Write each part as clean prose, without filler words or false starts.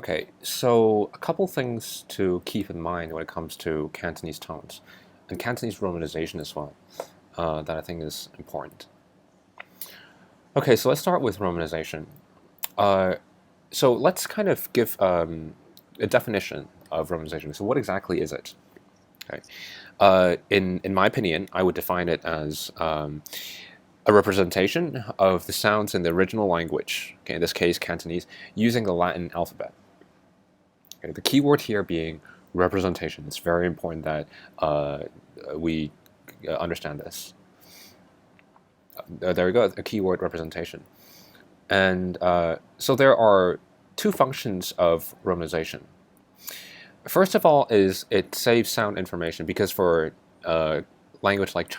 Okay, so a couple things to keep in mind when it comes to Cantonese tones and Cantonese romanization as well, that I think is important. Okay, so let's start with romanization. So let's kind of give a definition of romanization. So what exactly is it? Okay, in my opinion, I would define it as a representation of the sounds in the original language. Okay, in this case, Cantonese, using the Latin alphabet. Okay, the key word here being representation. It's very important that we understand this. There we go, a keyword representation. And so there are two functions of romanization. First of all is it saves sound information, because for language like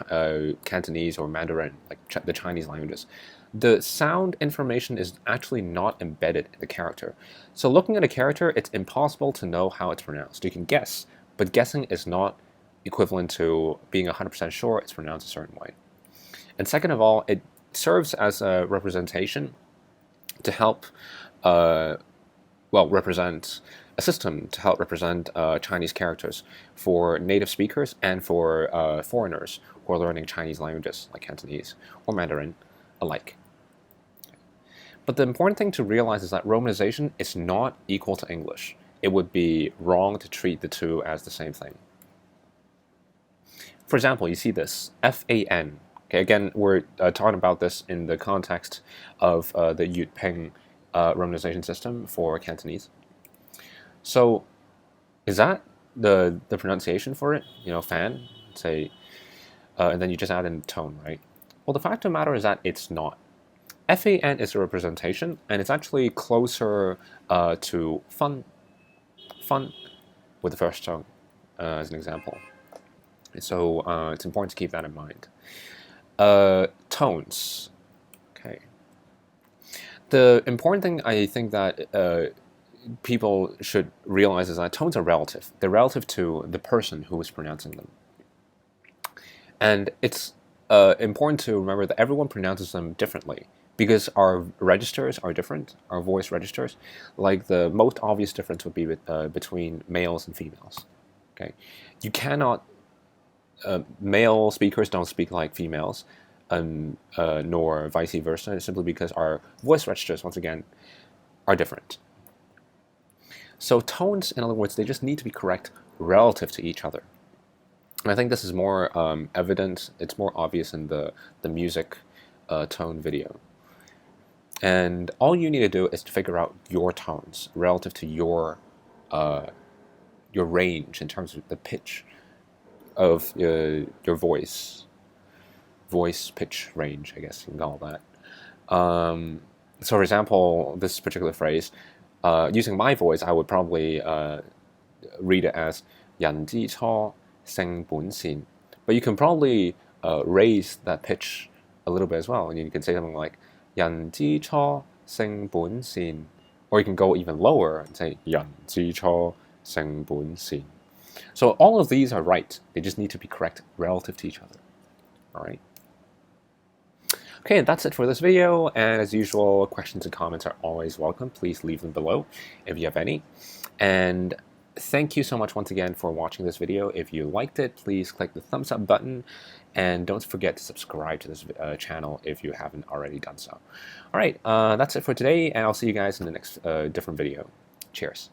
Cantonese or Mandarin, like the Chinese languages, the sound information is actually not embedded in the character. So looking at a character, it's impossible to know how it's pronounced. You can guess, but guessing is not equivalent to being 100% sure it's pronounced a certain way. And second of all, it serves as a representation to help, represent a system to help represent Chinese characters for native speakers and for foreigners who are learning Chinese languages like Cantonese or Mandarin alike. But the important thing to realize is that romanization is not equal to English. It would be wrong to treat the two as the same thing. For example, you see this, F-A-N. Okay, again, we're talking about this in the context of the Yutping romanization system for Cantonese. So, is that the pronunciation for it? You know, fan, say, and then you just add in tone, right? Well, the fact of the matter is that it's not. F-A-N is a representation, and it's actually closer to fun with the first tone, as an example. So it's important to keep that in mind. Tones. Okay. The important thing I think that people should realize is that tones are relative. They're relative to the person who is pronouncing them. And it's important to remember that everyone pronounces them differently, because our registers are different, our voice registers. Like the most obvious difference would be between males and females. Okay, you cannot. Male speakers don't speak like females, nor vice versa, simply because our voice registers, once again, are different. So tones, in other words, they just need to be correct relative to each other. And I think this is more evident, it's more obvious in the music tone video. And all you need to do is to figure out your tones relative to your range in terms of the pitch of your voice pitch range, I guess you can call that. So for example, this particular phrase, using my voice, I would probably read it as 人之初性本善. But you can probably raise that pitch a little bit as well, and you can say something like 人之初性本善, or you can go even lower and say 人之初性本善. So all of these are right. They just need to be correct relative to each other. All right. Okay, that's it for this video. And as usual, questions and comments are always welcome. Please leave them below if you have any. And thank you so much once again for watching this video. If you liked it, please click the thumbs up button. And don't forget to subscribe to this channel if you haven't already done so. All right, that's it for today. And I'll see you guys in the next different video. Cheers.